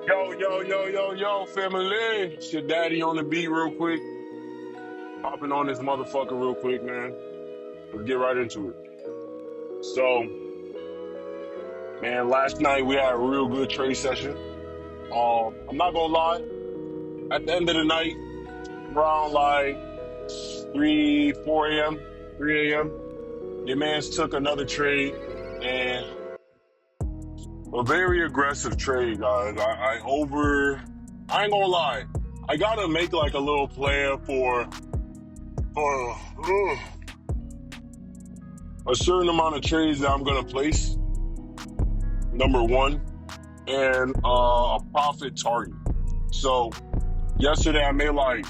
Yo, family. It's your daddy on the beat real quick. Hopping on this motherfucker real quick, man. Let's get right into it. So, man, last night we had a real good trade session. I'm not gonna lie, at the end of the night, around like 3, 4 a.m., 3 a.m., your man's took another trade and a very aggressive trade, guys. I ain't gonna lie. I gotta make like a little plan for a certain amount of trades that I'm gonna place, number one, and a profit target. So yesterday I made like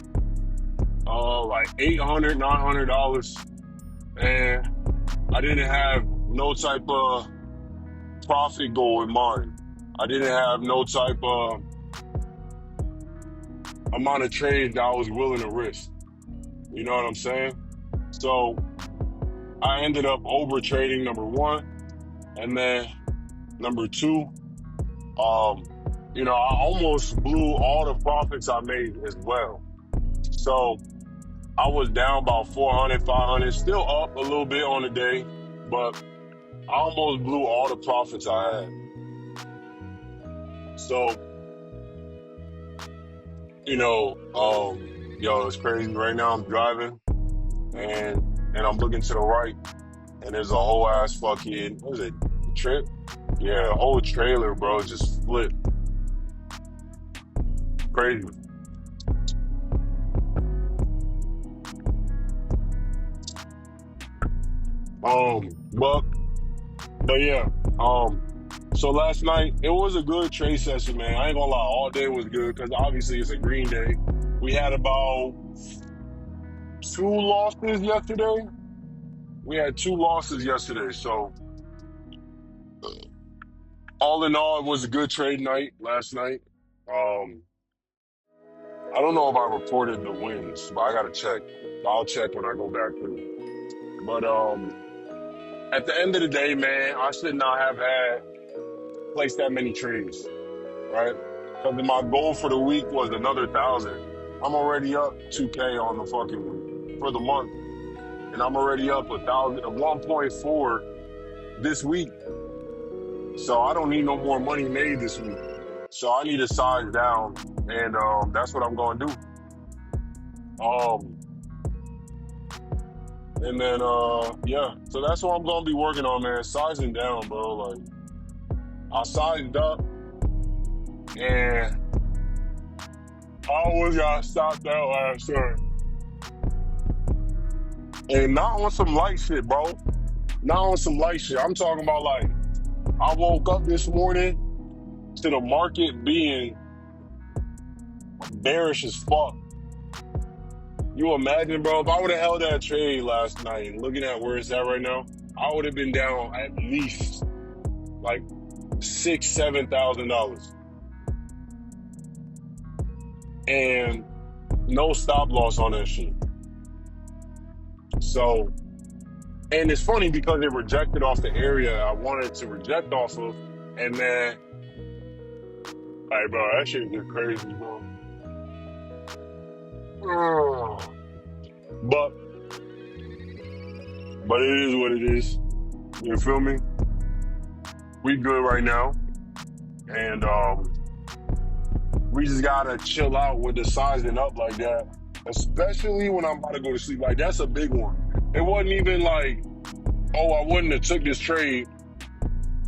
$800, $900, and I didn't have no type of profit goal in mind. I didn't have no type of amount of trades that I was willing to risk. You know what I'm saying? So I ended up over trading, number one, and then number two, um, I almost blew all the profits I made as well. So I was down about 400, 500, still up a little bit on the day, but I almost blew all the profits I had. So, yo, it's crazy. Right now I'm driving and I'm looking to the right and there's a whole ass fucking, what is it, trip? Yeah, a whole trailer, bro, just flipped. Crazy. But yeah. So last night it was a good trade session, man. I ain't gonna lie, all day was good because obviously it's a green day. We had about two losses yesterday. We had two losses yesterday. So all in all, it was a good trade night last night. Um, I don't know if I reported the wins, but I gotta check. I'll check when I go back through. But at the end of the day, man, I should not have had placed that many trades, right? Because my goal for the week was another 1,000. I'm already up 2K on the fucking for the month, and I'm already up 1.4 this week. So I don't need no more money made this week. So I need to size down, and that's what I'm gonna do. Um, and then yeah, so that's what I'm gonna be working on, man. Sizing down, bro. Like I sized up, and I always got stopped out last time. And not on some light shit, bro. Not on some light shit. I'm talking about like I woke up this morning to the market being bearish as fuck. You imagine, bro, if I would have held that trade last night and looking at where it's at right now, I would have been down at least like $6,000, $7,000. And no stop loss on that shit. So, and it's funny because it rejected off the area I wanted to reject off of, and then like, bro, that shit is crazy, bro. Ugh. But it is what it is. You feel me? We good right now, and we just gotta chill out with the sizing up like that, especially when I'm about to go to sleep. Like that's a big one. It wasn't even like, oh, I wouldn't have took this trade,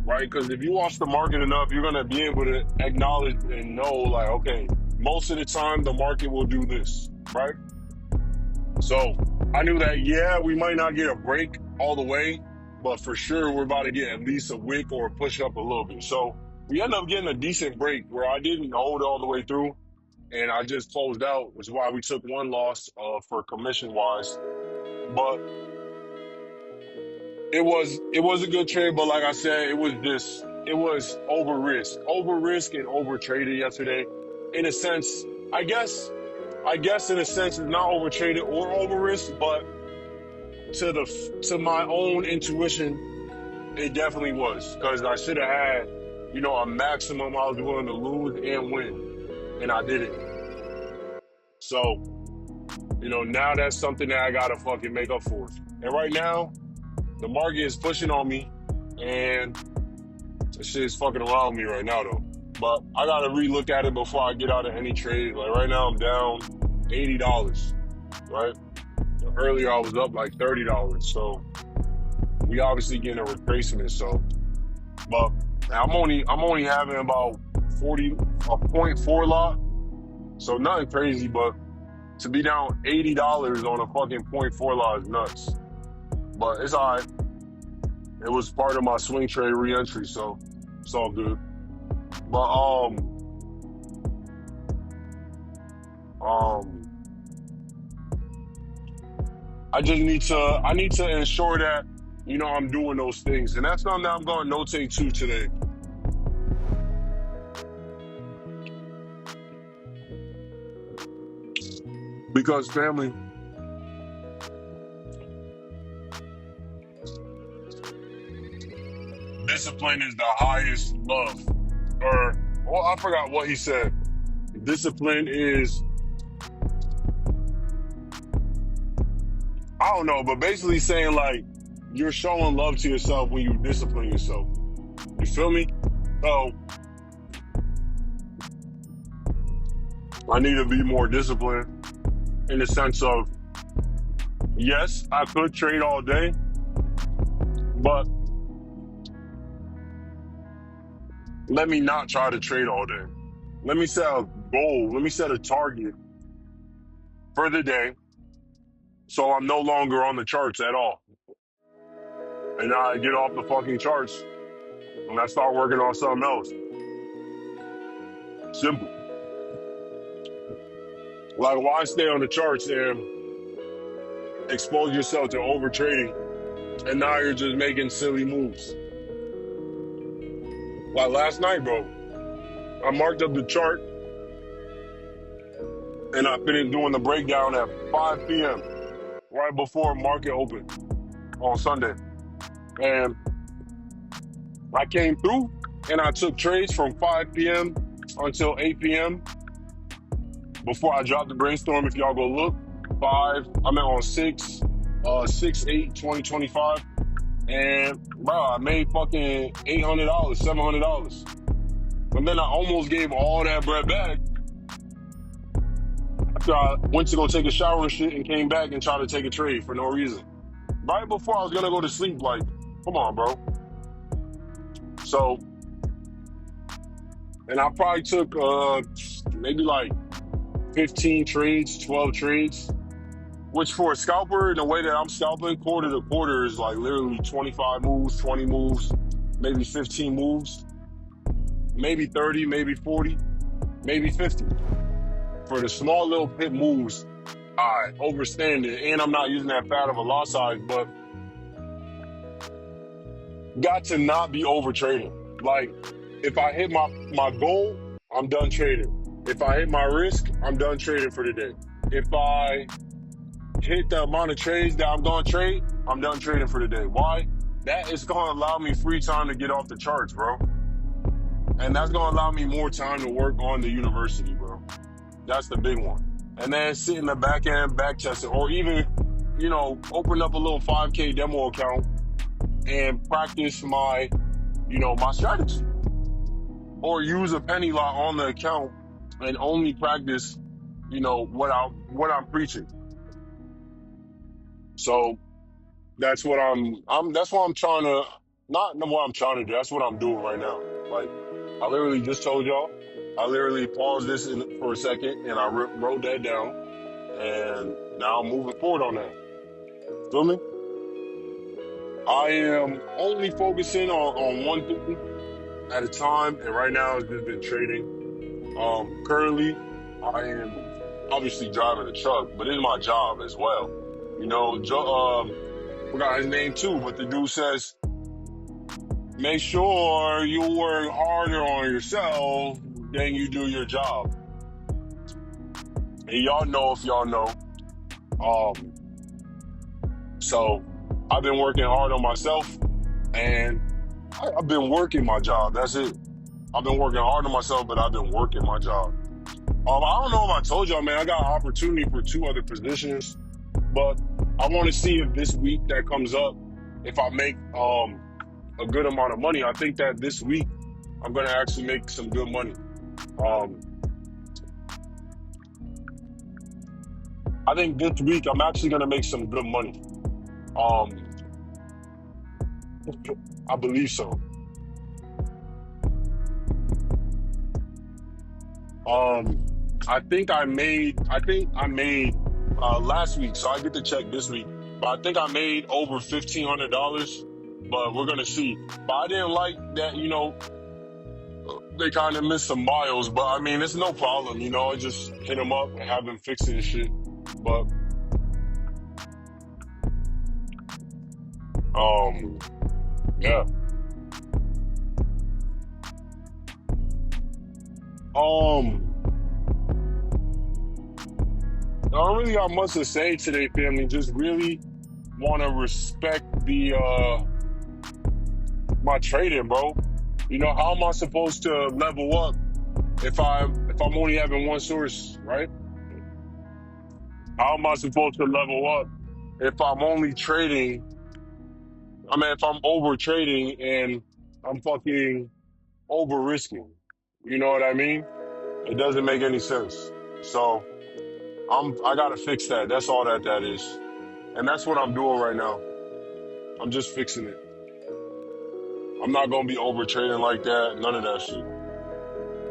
right? Because if you watch the market enough, you're gonna be able to acknowledge and know, like, okay, most of the time the market will do this, right? So I knew that, yeah, we might not get a break all the way, but for sure we're about to get at least a wick or a push up a little bit. So we ended up getting a decent break where I didn't hold all the way through and I just closed out, which is why we took one loss for commission wise. But it was a good trade, but like I said, it was over risk and over traded yesterday. In a sense, I guess in a sense it's not over traded or over risk, but to my own intuition, it definitely was because I should have had, a maximum I was willing to lose and win, and I did it. So, now that's something that I gotta fucking make up for. And right now, the market is pushing on me, and that shit is fucking around me right now though. But I gotta relook at it before I get out of any trade. Like right now, I'm down $80, right? Earlier I was up like $30, so we obviously getting a retracement. So, but I'm only having about 0.4 lot, so nothing crazy. But to be down $80 on a fucking 0.4 lot is nuts. But it's all right. It was part of my swing trade re-entry, so it's all good. But I need to ensure that I'm doing those things, and that's something that I'm going to notate too today. Because family, discipline is the highest love. I forgot what he said. Discipline is, I don't know, but basically saying like you're showing love to yourself when you discipline yourself. You feel me? So I need to be more disciplined in the sense of, yes, I could trade all day, but let me not try to trade all day. Let me set a goal. Let me set a target for the day so I'm no longer on the charts at all. And I get off the fucking charts and I start working on something else. Simple. Like, why stay on the charts and expose yourself to over trading and now you're just making silly moves? Like last night, bro, I marked up the chart and I finished doing the breakdown at 5 p.m. right before market open on Sunday. And I came through and I took trades from 5 p.m. until 8 p.m. before I dropped the Brainstorm. If y'all go look, I'm on 6/8/2025. And bro, I made fucking $800, $700. And then I almost gave all that bread back after I went to go take a shower and shit and came back and tried to take a trade for no reason. Right before I was gonna go to sleep, like, come on, bro. So, and I probably took maybe like 15 trades, 12 trades, which for a scalper, the way that I'm scalping, quarter to quarter is like literally 25 moves, 20 moves, maybe 15 moves, maybe 30, maybe 40, maybe 50. For the small little pit moves, I overstand it, and I'm not using that fat of a lot size, but got to not be over trading. Like, if I hit my goal, I'm done trading. If I hit my risk, I'm done trading for the day. If I hit the amount of trades that I'm going to trade, I'm done trading for the day. Why? That is going to allow me free time to get off the charts, bro. And that's going to allow me more time to work on the university, bro. That's the big one. And then sit in the back end, back testing, or even, open up a little 5K demo account and practice my strategy. Or use a penny lot on the account and only practice, what I'm preaching. So that's what that's what I'm trying to, not what I'm trying to do, that's what I'm doing right now. Like, I literally just told y'all, I literally paused this for a second and I wrote that down, and now I'm moving forward on that. Feel me? I am only focusing on one thing at a time, and right now it's just been trading. Currently, I am obviously driving a truck, but it's my job as well. Forgot his name too, but the dude says, make sure you work harder on yourself than you do your job. And y'all know if y'all know. So I've been working hard on myself, and I've been working my job. That's it. I've been working hard on myself, but I've been working my job. I don't know if I told y'all, man, I got an opportunity for 2 other positions, but I want to see if this week that comes up, if I make a good amount of money. I think that this week I'm gonna actually make some good money. Um, I think this week I'm actually gonna make some good money. Um, I believe so. Um, I think I made last week, so I get to check this week. But I think I made over $1,500. But we're gonna see. But I didn't like that, they kind of missed some miles. But I mean, it's no problem, I just hit them up and have them fix it and shit. But um, yeah. Um, I don't really got much to say today, family. Just really want to respect the my trading, bro. How am I supposed to level up if I'm only having one source, right? How am I supposed to level up if I'm only trading? I mean, if I'm over trading and I'm fucking over risking, you know what I mean? It doesn't make any sense. So I gotta fix that. That's all that is, and that's what I'm doing right now. I'm just fixing it. I'm not gonna be over trading like that. None of that shit.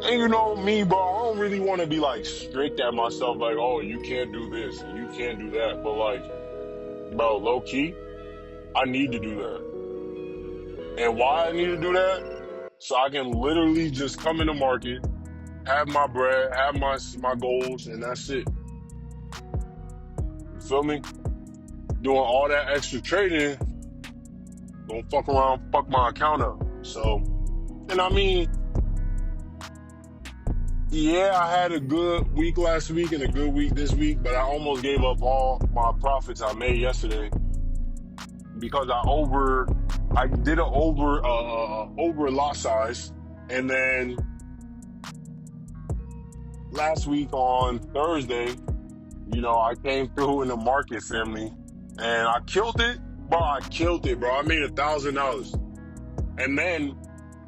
And you know me, bro, I don't really want to be like strict at myself, like, oh, you can't do this and you can't do that. But like, bro, low key, I need to do that. And why I need to do that? So I can literally just come in the market, have my bread, have my goals, and that's it. You feel me? Doing all that extra trading, don't fuck around, fuck my account up. So, and I mean, yeah, I had a good week last week and a good week this week, but I almost gave up all my profits I made yesterday because I did an over lot size, and then last week on Thursday, I came through in the market, family, and I killed it, bro. I killed it, bro. I made $1,000, and then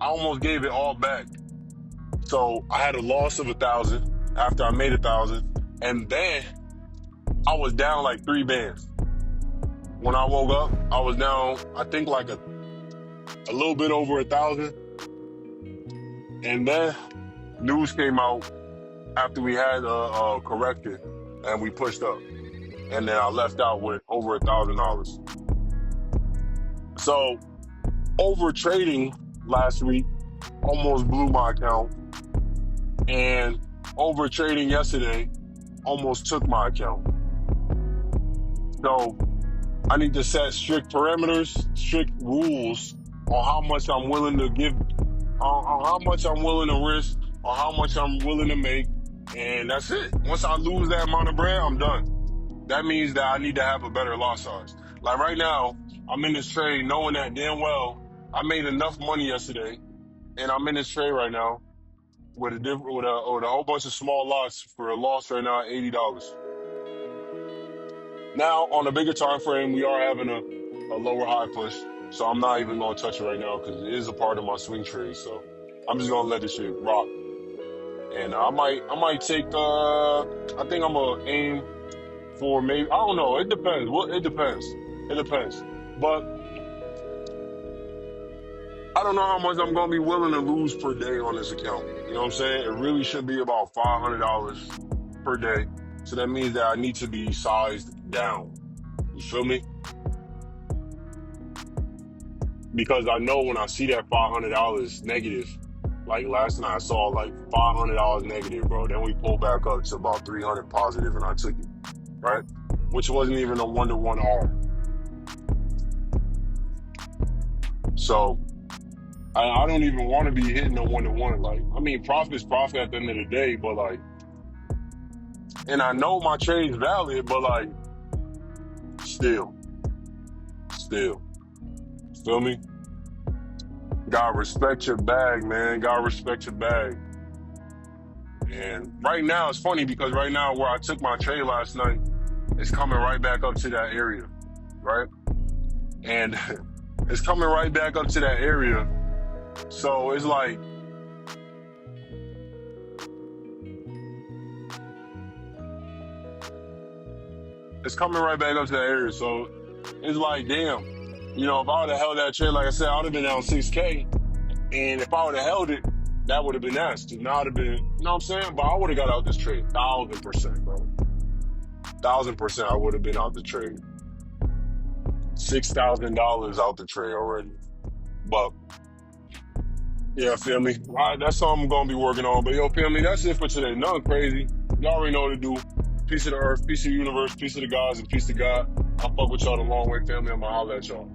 I almost gave it all back. So I had a loss of 1,000 after I made 1,000, and then I was down like 3 bands. When I woke up, I was down, I think like a little bit over 1,000, and then news came out after we had a correction, and we pushed up, and then I left out with over $1,000. So over trading last week almost blew my account, and over trading yesterday almost took my account. So I need to set strict parameters, strict rules on how much I'm willing to give, on how much I'm willing to risk, on how much I'm willing to make, and that's it. Once I lose that amount of bread, I'm done. That means that I need to have a better lot size. Like right now, I'm in this trade knowing that damn well I made enough money yesterday, and I'm in this trade right now with a whole bunch of small lots for a loss right now at $80. Now on a bigger time frame, we are having a lower high push, so I'm not even gonna touch it right now because it is a part of my swing trade. So I'm just gonna let this shit rock, and I might take. I think I'm gonna aim for maybe, I don't know. It depends. Well, it depends. It depends. But I don't know how much I'm gonna be willing to lose per day on this account. You know what I'm saying? It really should be about $500 per day. So that means that I need to be sized down. You feel me? Because I know when I see that $500 negative, like last night I saw like $500 negative, bro. Then we pulled back up to about 300 positive, and I took it, right? Which wasn't even a 1-to-1 R. So I don't even want to be hitting a 1-to-1. Like, I mean, profit is profit at the end of the day, but like, and I know my trade's valid, but like, still, feel me? Gotta respect your bag, man. Gotta respect your bag. And right now, it's funny because right now where I took my trade last night, it's coming right back up to that area, right? And it's coming right back up to that area. So it's like, it's coming right back up to that area. So it's like, damn, if I would have held that trade, like I said, I would have been down 6K. And if I would have held it, that would have been nasty. Now I'd have been, you know what I'm saying? But I would have got out this trade, 1,000%, bro. 1,000% I would have been out the trade. $6,000 out the trade already. But yeah, feel me? All right, that's all I'm gonna be working on. But yo, feel me? That's it for today. Nothing crazy. Y'all already know what to do. Peace of the earth, peace of the universe, peace of the gods, and peace to God. I'll fuck with y'all the long way, family. I'm gonna holler at y'all.